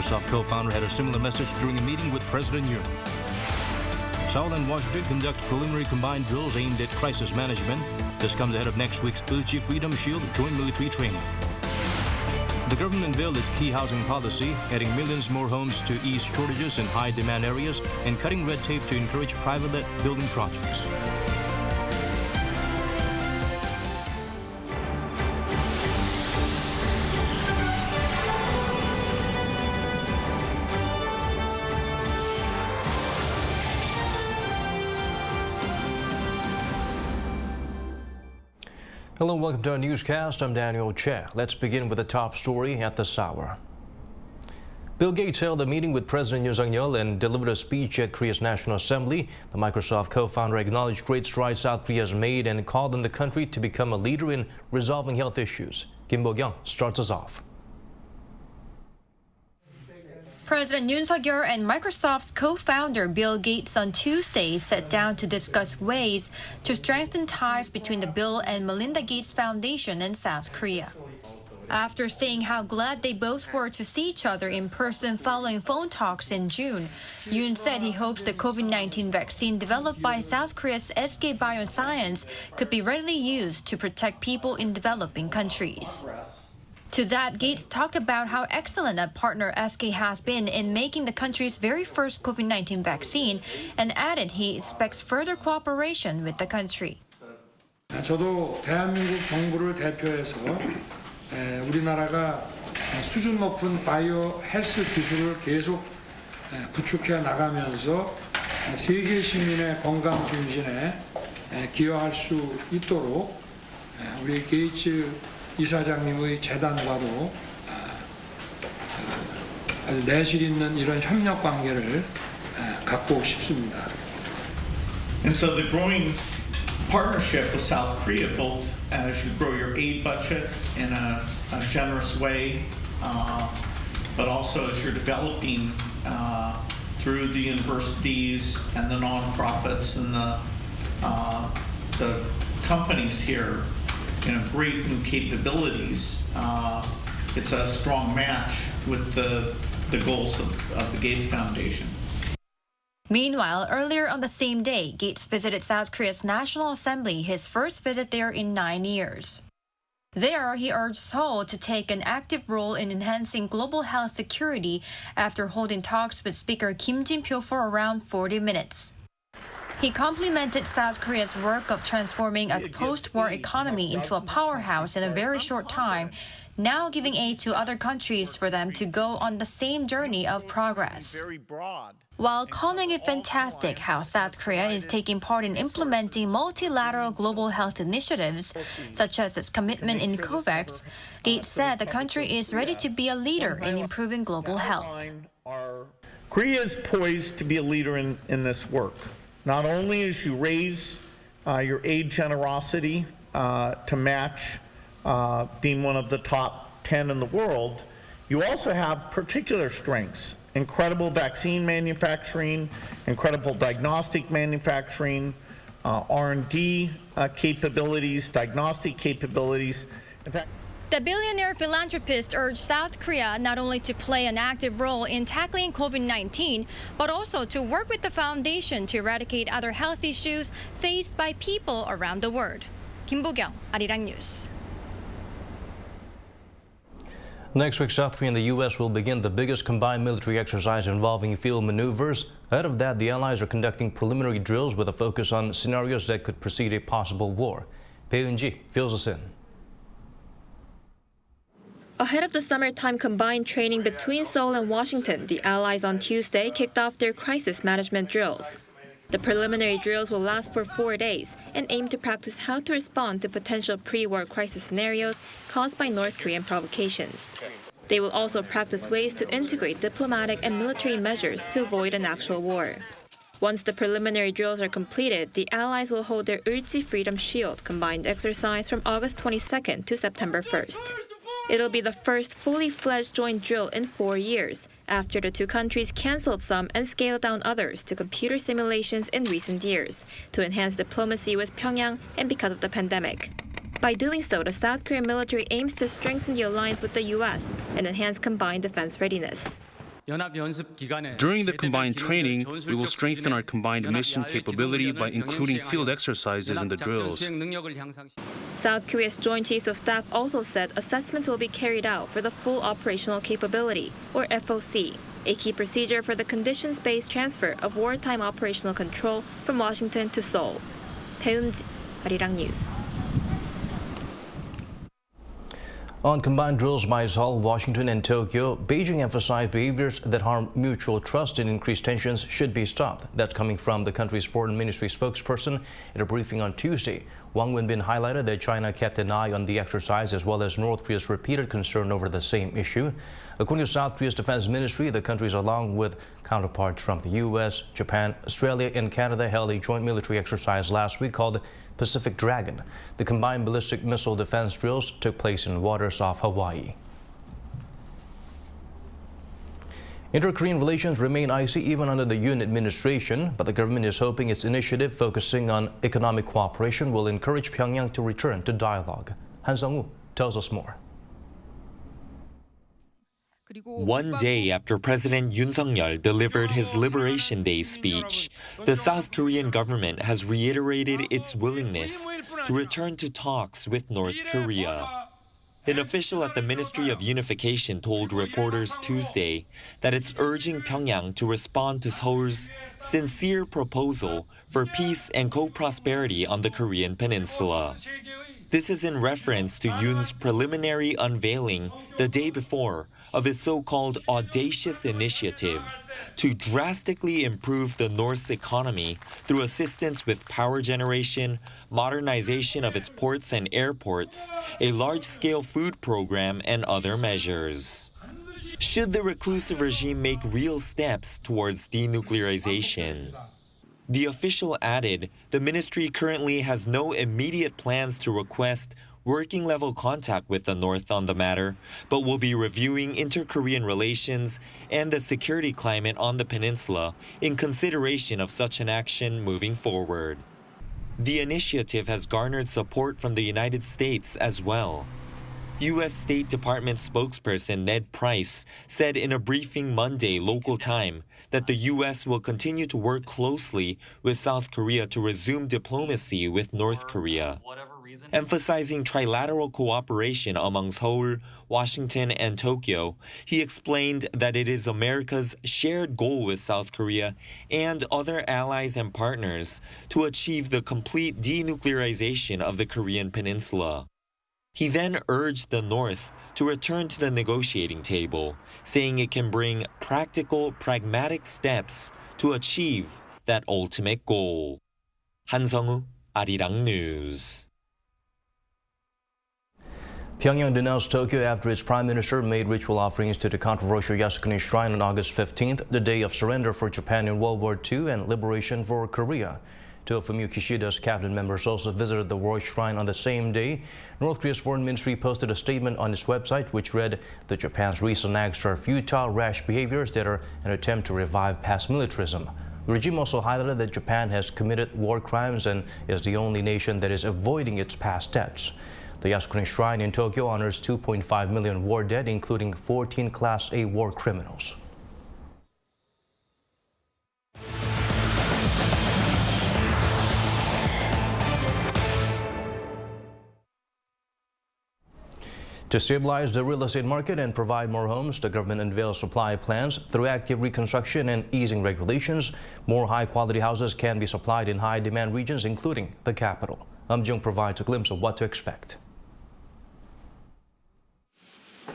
Microsoft co-founder had a similar message during a meeting with President Yoon. Seoul and Washington conduct preliminary combined drills aimed at crisis management. This comes ahead of next week's Ulchi Freedom Shield joint military training. The government unveiled its key housing policy, adding millions more homes to ease shortages in high-demand areas and cutting red tape to encourage private building projects. Hello, welcome to our newscast. I'm Daniel Che. Let's begin with the top story at this hour. Bill Gates held a meeting with President Yoon Suk-yeol and delivered a speech at Korea's National Assembly. The Microsoft co-founder acknowledged great strides South Korea has made and called on the country to become a leader in resolving health issues. Kim Bo-kyung starts us off. President Yoon Suk-yeol and Microsoft's co-founder Bill Gates on Tuesday sat down to discuss ways to strengthen ties between the Bill and Melinda Gates Foundation and South Korea. After saying how glad they both were to see each other in person following phone talks in June, Yoon said he hopes the COVID-19 vaccine developed by South Korea's SK Bioscience could be readily used to protect people in developing countries. To that, Gates talked about how excellent a partner SK has been in making the country's very first COVID-19 vaccine and added he expects further cooperation with the country. 저도 대한민국 정부를 대표해서 우리나라가 수준 높은 바이오 헬스 기술을 계속 구축해 나가면서 세계 시민의 건강 증진에 기여할 수 있도록 우리 게이츠 이사장님의 재단과도 아주 내실 있는 이런 협력 관계를 갖고 싶습니다. And so the growing partnership with South Korea, both as you grow your aid budget in a generous way, but also as you're developing through the universities and the nonprofits and the companies here, great new capabilities. It's a strong match with the goals of the Gates Foundation. Meanwhile, earlier on the same day, Gates visited South Korea's National Assembly, his first visit there in 9 years. There, he urged Seoul to take an active role in enhancing global health security after holding talks with Speaker Kim Jin-pyo for around 40 minutes. He complimented South Korea's work of transforming a post-war economy into a powerhouse in a very short time, now giving aid to other countries for them to go on the same journey of progress. While calling it fantastic how South Korea is taking part in implementing multilateral global health initiatives, such as its commitment in COVAX, Gates said the country is ready to be a leader in improving global health. Korea is poised to be a leader in this work. Not only as you raise your aid generosity to match being one of the top 10 in the world, you also have particular strengths: incredible vaccine manufacturing, incredible diagnostic manufacturing, R&D capabilities, diagnostic capabilities. In fact, the billionaire philanthropist urged South Korea not only to play an active role in tackling COVID-19, but also to work with the foundation to eradicate other health issues faced by people around the world. Kim Bo-kyung, Arirang News. Next week, South Korea and the U.S. will begin the biggest combined military exercise involving field maneuvers. Ahead of that, the allies are conducting preliminary drills with a focus on scenarios that could precede a possible war. Bae Eun-ji fills us in. Ahead of the summertime combined training between Seoul and Washington, the allies on Tuesday kicked off their crisis management drills. The preliminary drills will last for 4 days and aim to practice how to respond to potential pre-war crisis scenarios caused by North Korean provocations. They will also practice ways to integrate diplomatic and military measures to avoid an actual war. Once the preliminary drills are completed, the allies will hold their Ulchi Freedom Shield combined exercise from August 22nd to September 1st. It'll be the first fully fledged joint drill in 4 years, after the two countries canceled some and scaled down others to computer simulations in recent years to enhance diplomacy with Pyongyang and because of the pandemic. By doing so, the South Korean military aims to strengthen the alliance with the U.S. and enhance combined defense readiness. During the combined training, we will strengthen our combined mission capability by including field exercises in the drills. South Korea's Joint Chiefs of Staff also said assessments will be carried out for the full operational capability, or FOC, a key procedure for the conditions-based transfer of wartime operational control from Washington to Seoul. 배은지, Arirang News. On combined drills by Seoul, Washington, and Tokyo, Beijing emphasized behaviors that harm mutual trust and increase tensions should be stopped. That's coming from the country's foreign ministry spokesperson at a briefing on Tuesday. Wang Wenbin highlighted that China kept an eye on the exercise as well as North Korea's repeated concern over the same issue. According to South Korea's defense ministry, the countries, along with counterparts from the U.S., Japan, Australia, and Canada, held a joint military exercise last week called Pacific Dragon. The combined ballistic missile defense drills took place in waters off Hawaii. Inter-Korean relations remain icy even under the Yoon administration, but the government is hoping its initiative focusing on economic cooperation will encourage Pyongyang to return to dialogue. Han Sung-woo tells us more. One day after President Yoon Suk-yeol delivered his Liberation Day speech, the South Korean government has reiterated its willingness to return to talks with North Korea. An official at the Ministry of Unification told reporters Tuesday that it's urging Pyongyang to respond to Seoul's sincere proposal for peace and co-prosperity on the Korean peninsula. This is in reference to Yoon's preliminary unveiling the day before of his so-called audacious initiative to drastically improve the North's economy through assistance with power generation, modernization of its ports and airports, a large-scale food program, and other measures. Should the reclusive regime make real steps towards denuclearization? The official added the ministry currently has no immediate plans to request working-level contact with the North on the matter, but will be reviewing inter-Korean relations and the security climate on the peninsula in consideration of such an action moving forward. The initiative has garnered support from the United States as well. U.S. State Department spokesperson Ned Price said in a briefing Monday local time that the U.S. will continue to work closely with South Korea to resume diplomacy with North Korea. Emphasizing trilateral cooperation among Seoul, Washington, and Tokyo, he explained that it is America's shared goal with South Korea and other allies and partners to achieve the complete denuclearization of the Korean peninsula. He then urged the North to return to the negotiating table, saying it can bring practical, pragmatic steps to achieve that ultimate goal. Han Sung-woo, Arirang News. Pyongyang denounced Tokyo after its prime minister made ritual offerings to the controversial Yasukuni Shrine on August 15th, the day of surrender for Japan in World War II and liberation for Korea. Two of Fumio Kishida's cabinet members also visited the World Shrine on the same day. North Korea's foreign ministry posted a statement on its website which read that Japan's recent acts are futile, rash behaviors that are an attempt to revive past militarism. The regime also highlighted that Japan has committed war crimes and is the only nation that is avoiding its past debts. The Yasukuni Shrine in Tokyo honors 2.5 million war dead, including 14 Class A war criminals. To stabilize the real estate market and provide more homes, the government unveils supply plans. Through active reconstruction and easing regulations, more high-quality houses can be supplied in high-demand regions, including the capital. Jung provides a glimpse of what to expect.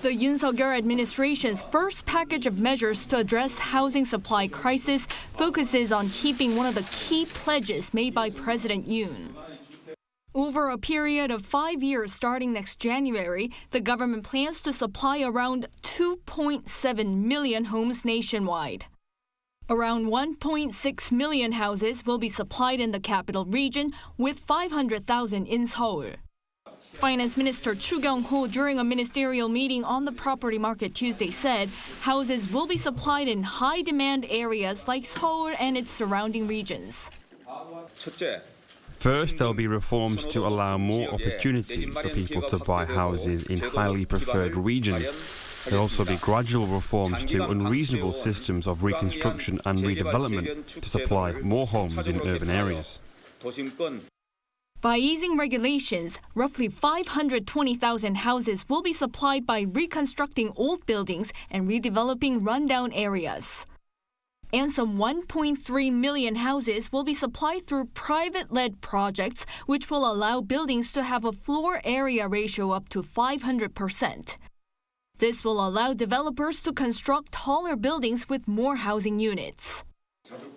The Yoon Suk-yeol administration's first package of measures to address housing supply crisis focuses on keeping one of the key pledges made by President Yoon. Over a period of 5 years starting next January, the government plans to supply around 2.7 million homes nationwide. Around 1.6 million houses will be supplied in the capital region, with 500,000 in Seoul. Finance Minister Chu Kyung-ho, during a ministerial meeting on the property market Tuesday, said houses will be supplied in high-demand areas like Seoul and its surrounding regions. First, there will be reforms to allow more opportunities for people to buy houses in highly preferred regions. There'll also be gradual reforms to unreasonable systems of reconstruction and redevelopment to supply more homes in urban areas. By easing regulations, roughly 520,000 houses will be supplied by reconstructing old buildings and redeveloping rundown areas. And some 1.3 million houses will be supplied through private-led projects, which will allow buildings to have a floor area ratio up to 500%. This will allow developers to construct taller buildings with more housing units.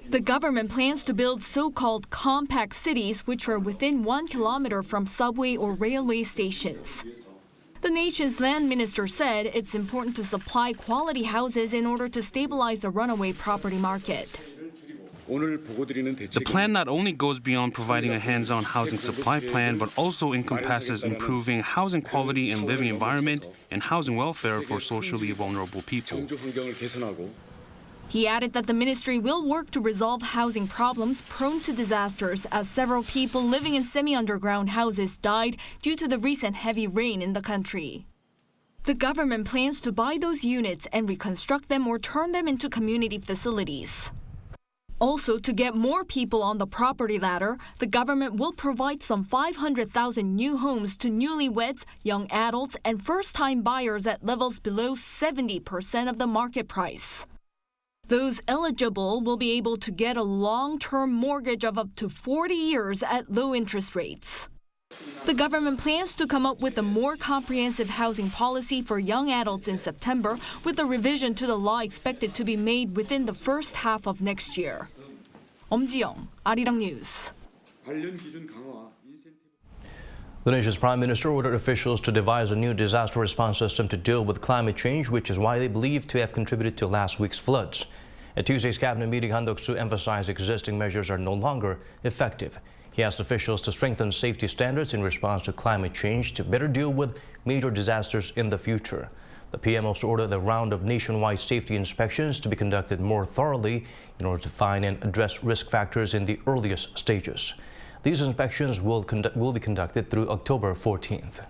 The government plans to build so-called compact cities, which are within 1 kilometer from subway or railway stations. The nation's land minister said it's important to supply quality houses in order to stabilize the runaway property market. The plan not only goes beyond providing a hands-on housing supply plan, but also encompasses improving housing quality and living environment and housing welfare for socially vulnerable people. He added that the ministry will work to resolve housing problems prone to disasters, as several people living in semi-underground houses died due to the recent heavy rain in the country. The government plans to buy those units and reconstruct them or turn them into community facilities. Also, to get more people on the property ladder, the government will provide some 500,000 new homes to newlyweds, young adults, and first-time buyers at levels below 70% of the market price. Those eligible will be able to get a long-term mortgage of up to 40 years at low interest rates. The government plans to come up with a more comprehensive housing policy for young adults in September, with a revision to the law expected to be made within the first half of next year. 엄지영, Arirang News. The nation's prime minister ordered officials to devise a new disaster response system to deal with climate change, which is widely believed to have contributed to last week's floods. At Tuesday's cabinet meeting, Han Duk-soo emphasized existing measures are no longer effective. He asked officials to strengthen safety standards in response to climate change to better deal with major disasters in the future. The PM also ordered a round of nationwide safety inspections to be conducted more thoroughly in order to find and address risk factors in the earliest stages. These inspections will be conducted through October 14th.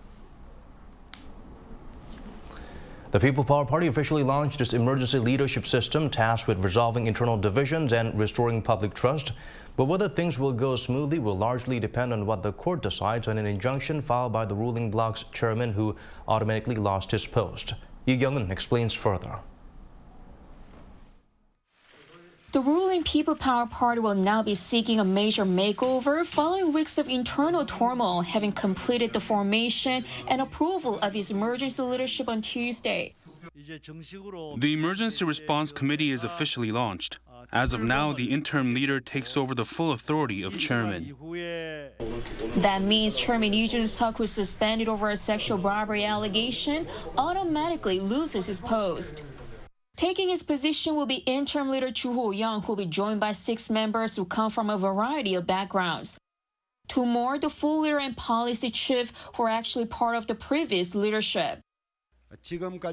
The People Power Party officially launched its emergency leadership system tasked with resolving internal divisions and restoring public trust. But whether things will go smoothly will largely depend on what the court decides on an injunction filed by the ruling bloc's chairman, who automatically lost his post. Yoon explains further. The ruling People Power Party will now be seeking a major makeover following weeks of internal turmoil, having completed the formation and approval of its emergency leadership on Tuesday. The Emergency Response Committee is officially launched. As of now, the interim leader takes over the full authority of chairman. That means Chairman Lee Jun-suk, who suspended over a sexual robbery allegation, automatically loses his post. Taking his position will be interim leader Chu Ho-young, who will be joined by 6 members who come from a variety of backgrounds. 2 more, the full leader and policy chief, who are actually part of the previous leadership.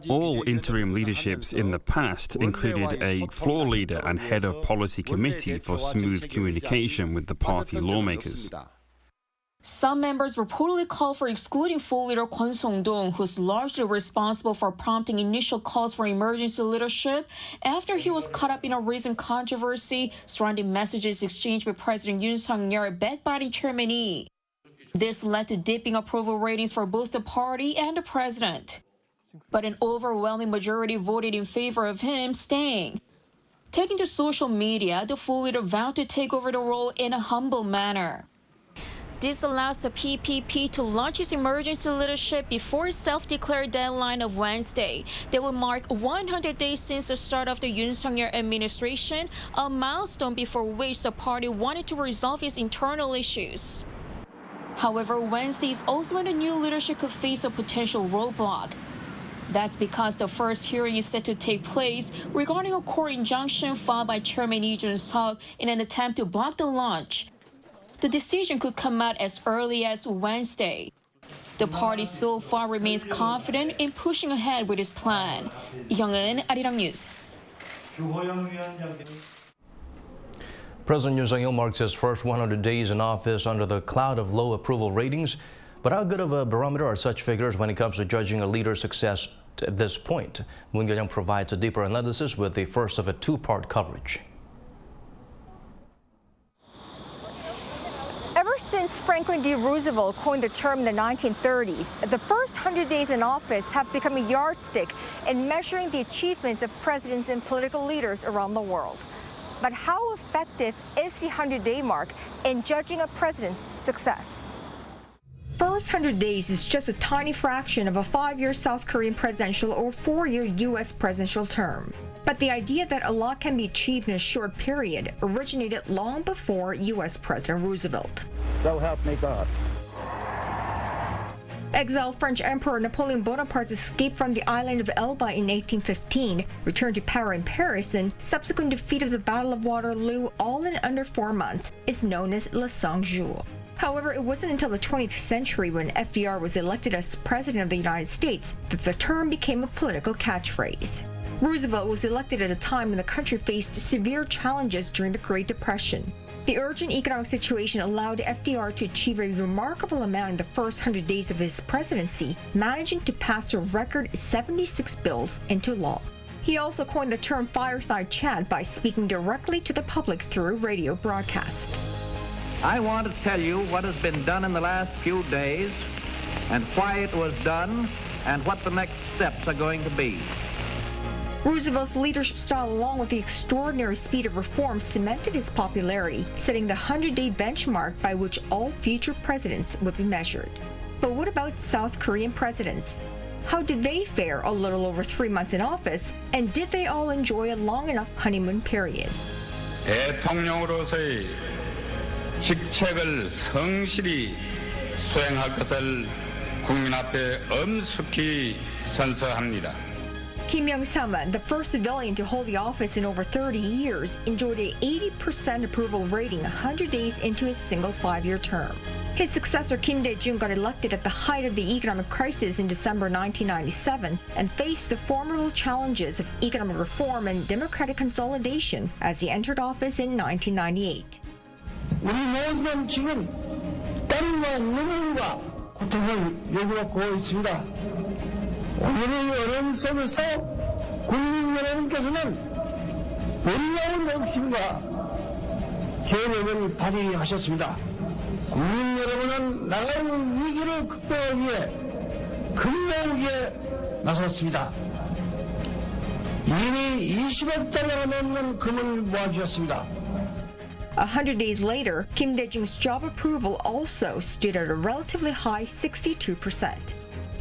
All interim leaderships in the past included a floor leader and head of policy committee for smooth communication with the party lawmakers. Some members reportedly called for excluding full leader Kwon Song-dong, who's largely responsible for prompting initial calls for emergency leadership after he was caught up in a recent controversy surrounding messages exchanged with President Yoon Suk-yeol backbiting Chairman Lee. This led to dipping approval ratings for both the party and the president. But an overwhelming majority voted in favor of him staying. Taking to social media, the full leader vowed to take over the role in a humble manner. This allows the PPP to launch its emergency leadership before its self-declared deadline of Wednesday. That will mark 100 days since the start of the Yoon Suk-yeol administration, a milestone before which the party wanted to resolve its internal issues. However, Wednesday is also when the new leadership could face a potential roadblock. That's because the first hearing is set to take place regarding a court injunction filed by Chairman Lee Jun-suk in an attempt to block the launch. The decision could come out as early as Wednesday. The party so far remains confident in pushing ahead with its plan. Yoon, Arirang News. President Yoon Suk-yeol marks his first 100 days in office under the cloud of low approval ratings. But how good of a barometer are such figures when it comes to judging a leader's success At this point, Moon Kyung provides a deeper analysis with the first of a two-part coverage. Ever since Franklin D. Roosevelt coined the term in the 1930s, the first 100 days in office have become a yardstick in measuring the achievements of presidents and political leaders around the world. But how effective is the 100-day mark in judging a president's success? First 100 days is just a tiny fraction of a 5-year South Korean presidential or 4-year U.S. presidential term. But the idea that a lot can be achieved in a short period originated long before U.S. President Roosevelt. So help me God. Exiled French Emperor Napoleon Bonaparte's escape from the island of Elba in 1815, return to power in Paris, and subsequent defeat of the Battle of Waterloo, all in under 4 months, is known as Le 100 Jours. However, it wasn't until the 20th century when FDR was elected as President of the United States that the term became a political catchphrase. Roosevelt was elected at a time when the country faced severe challenges during the Great Depression. The urgent economic situation allowed FDR to achieve a remarkable amount in the first 100 days of his presidency, managing to pass a record 76 bills into law. He also coined the term fireside chat by speaking directly to the public through a radio broadcast. I want to tell you what has been done in the last few days and why it was done and what the next steps are going to be. Roosevelt's leadership style, along with the extraordinary speed of reform, cemented his popularity, setting the 100-day benchmark by which all future presidents would be measured. But what about South Korean presidents? How did they fare a little over 3 months in office, and did they all enjoy a long enough honeymoon period? 대통령으로서의 직책을 성실히 수행할 것을 국민 앞에 엄숙히 선서합니다. Kim Young-sam, the first civilian to hold the office in over 30 years, enjoyed an 80% approval rating 100 days into his single 5-year term. His successor Kim Dae-jung got elected at the height of the economic crisis in December 1997 and faced the formidable challenges of economic reform and democratic consolidation as he entered office in 1998. 우리 모두는 지금 땀과 눈물과 고통을 요구하고 있습니다. 오늘의 어려움 속에서 국민 여러분께서는 놀라운 욕심과 계획을 발휘하셨습니다. 국민 여러분은 나라의 위기를 극복하기 위해 금모으기에 나섰습니다. 이미 20억 달러가 넘는 금을 모아주셨습니다. 100 days later, Kim Dae-jung's job approval also stood at a relatively high 62%.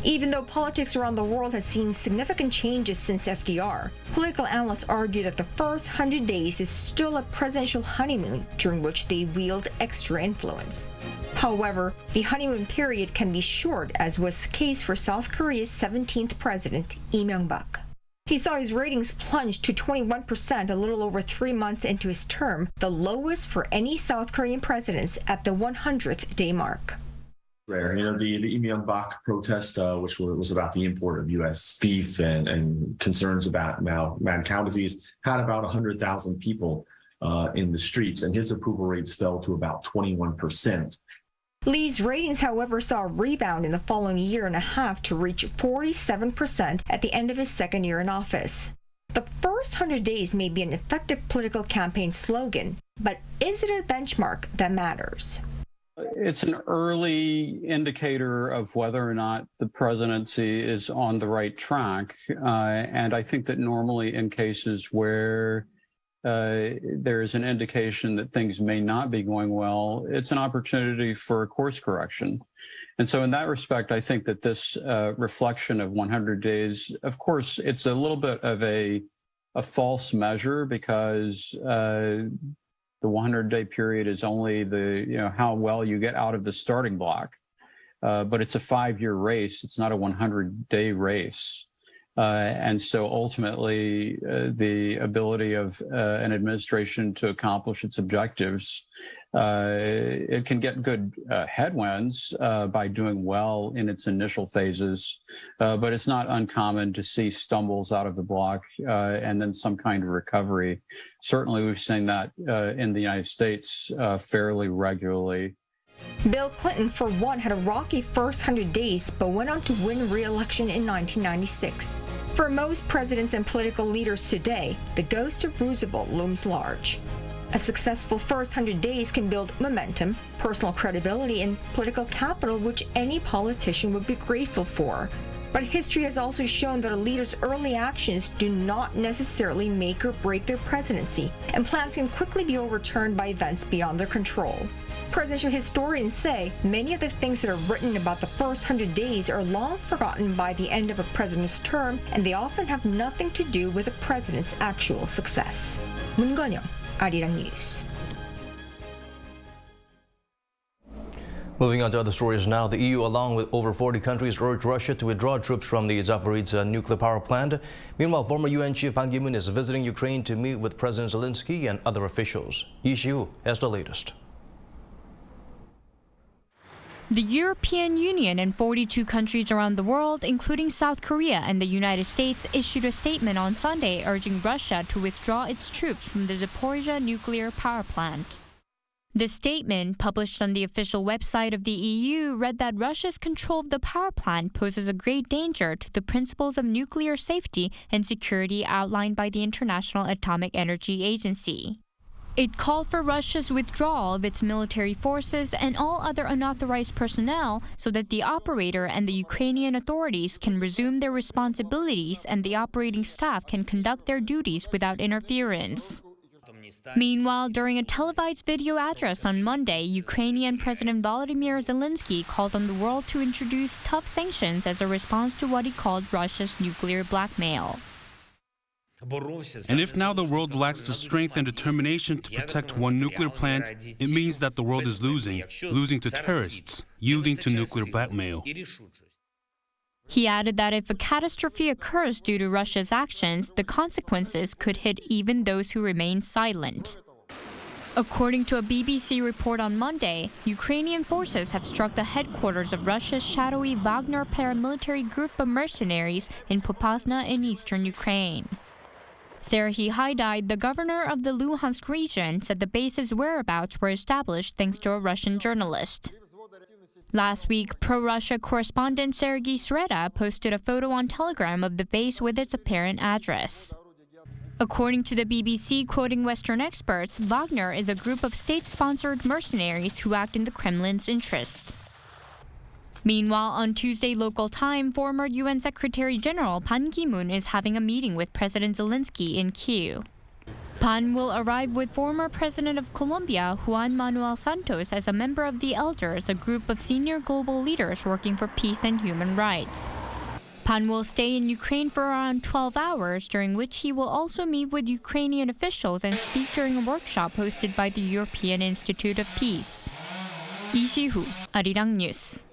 Even though politics around the world has seen significant changes since FDR, political analysts argue that the first 100 days is still a presidential honeymoon during which they wield extra influence. However, the honeymoon period can be short, as was the case for South Korea's 17th president, Lee Myung-bak. He saw his ratings plunge to 21% a little over 3 months into his term, the lowest for any South Korean presidents at the 100th day mark. Rare. You know, the Lee Myung-bak protest, which was about the import of U.S. beef and concerns about mad cow disease, had about 100,000 people in the streets, and his approval rates fell to about 21%. Lee's ratings, however, saw a rebound in the following year and a half to reach 47% at the end of his second year in office. The first 100 days may be an effective political campaign slogan, but is it a benchmark that matters? It's an early indicator of whether or not the presidency is on the right track. And I think that normally in cases where there is an indication that things may not be going well, it's an opportunity for a course correction. And so in that respect, I think that this reflection of 100 days, of course, it's a little bit of a false measure because the 100-day period is only how well you get out of the starting block. But it's a 5-year race. It's not a 100-day race. And so ultimately, the ability of an administration to accomplish its objectives, it can get good headwinds by doing well in its initial phases, but it's not uncommon to see stumbles out of the block and then some kind of recovery. Certainly, we've seen that in the United States fairly regularly. Bill Clinton, for one, had a rocky first 100 days, but went on to win re-election in 1996. For most presidents and political leaders today, the ghost of Roosevelt looms large. A successful first 100 days can build momentum, personal credibility, and political capital which any politician would be grateful for. But history has also shown that a leader's early actions do not necessarily make or break their presidency, and plans can quickly be overturned by events beyond their control. Presidential historians say many of the things that are written about the first 100 days are long forgotten by the end of a president's term, and they often have nothing to do with a president's actual success. 문건영, Arirang News. Moving on to other stories now, the EU, along with over 40 countries, urged Russia to withdraw troops from the Zaporizhzhia Nuclear Power Plant. Meanwhile, former UN Chief Ban Ki-moon is visiting Ukraine to meet with President Zelensky and other officials. Lee Si-woo has the latest. The European Union and 42 countries around the world, including South Korea and the United States, issued a statement on Sunday urging Russia to withdraw its troops from the Zaporizhzhia Nuclear Power Plant. The statement, published on the official website of the EU, read that Russia's control of the power plant poses a great danger to the principles of nuclear safety and security outlined by the International Atomic Energy Agency. It called for Russia's withdrawal of its military forces and all other unauthorized personnel so that the operator and the Ukrainian authorities can resume their responsibilities and the operating staff can conduct their duties without interference. Meanwhile, during a televised video address on Monday, Ukrainian President Volodymyr Zelensky called on the world to introduce tough sanctions as a response to what he called Russia's nuclear blackmail. And if now the world lacks the strength and determination to protect one nuclear plant, it means that the world is losing to terrorists, yielding to nuclear blackmail. He added that if a catastrophe occurs due to Russia's actions, the consequences could hit even those who remain silent. According to a BBC report on Monday, Ukrainian forces have struck the headquarters of Russia's shadowy Wagner paramilitary group of mercenaries in Popasna in eastern Ukraine. Serhiy Haidai, the governor of the Luhansk region, said the base's whereabouts were established thanks to a Russian journalist. Last week, pro-Russia correspondent Sergei Sreda posted a photo on Telegram of the base with its apparent address. According to the BBC, quoting Western experts, Wagner is a group of state-sponsored mercenaries who act in the Kremlin's interests. Meanwhile, on Tuesday local time, former UN Secretary General Ban Ki-moon is having a meeting with President Zelensky in Kyiv. Ban will arrive with former President of Colombia, Juan Manuel Santos, as a member of the Elders, a group of senior global leaders working for peace and human rights. Ban will stay in Ukraine for around 12 hours, during which he will also meet with Ukrainian officials and speak during a workshop hosted by the European Institute of Peace. Lee Si-woo, Arirang News.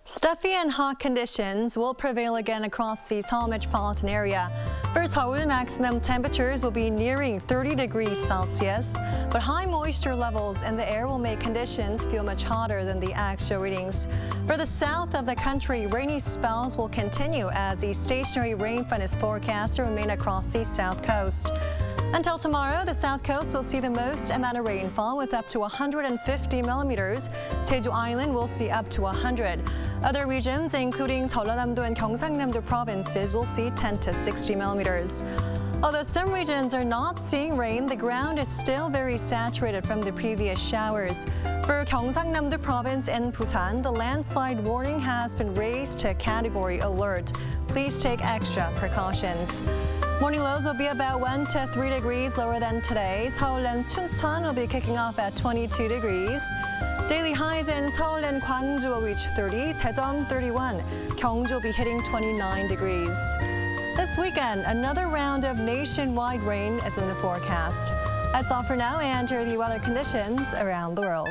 Stuffy and hot conditions will prevail again across the Seoul metropolitan area. For Seoul, maximum temperatures will be nearing 30 degrees Celsius, but high moisture levels in the air will make conditions feel much hotter than the actual readings. For the south of the country, rainy spells will continue as the stationary rain front is forecast to remain across the south coast. Until tomorrow, the south coast will see the most amount of rainfall with up to 150 millimeters. Jeju Island will see up to 100. Other regions, including Jeollanam-do and Gyeongsang-nam-do provinces, will see 10 to 60 millimeters. Although some regions are not seeing rain, the ground is still very saturated from the previous showers. For Gyeongsang-nam-do province and Busan, the landslide warning has been raised to category alert. Please take extra precautions. Morning lows will be about 1 to 3 degrees lower than today. Seoul and Chuncheon will be kicking off at 22 degrees. Daily highs in Seoul and Gwangju will reach 30, Daejeon 31. Gyeongju will be hitting 29 degrees. This weekend, another round of nationwide rain is in the forecast. That's all for now, and here are the weather conditions around the world.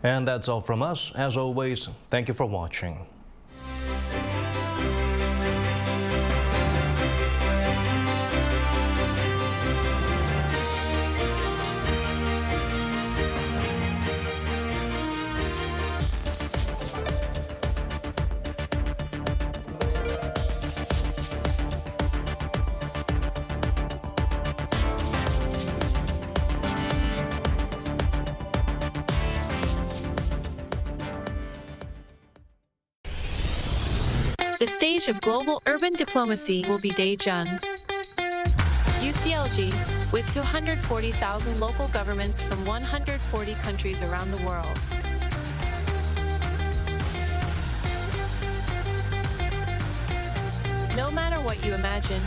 And that's all from us. As always, thank you for watching. The stage of global urban diplomacy will be Daejeon. UCLG, with 240,000 local governments from 140 countries around the world. No matter what you imagine,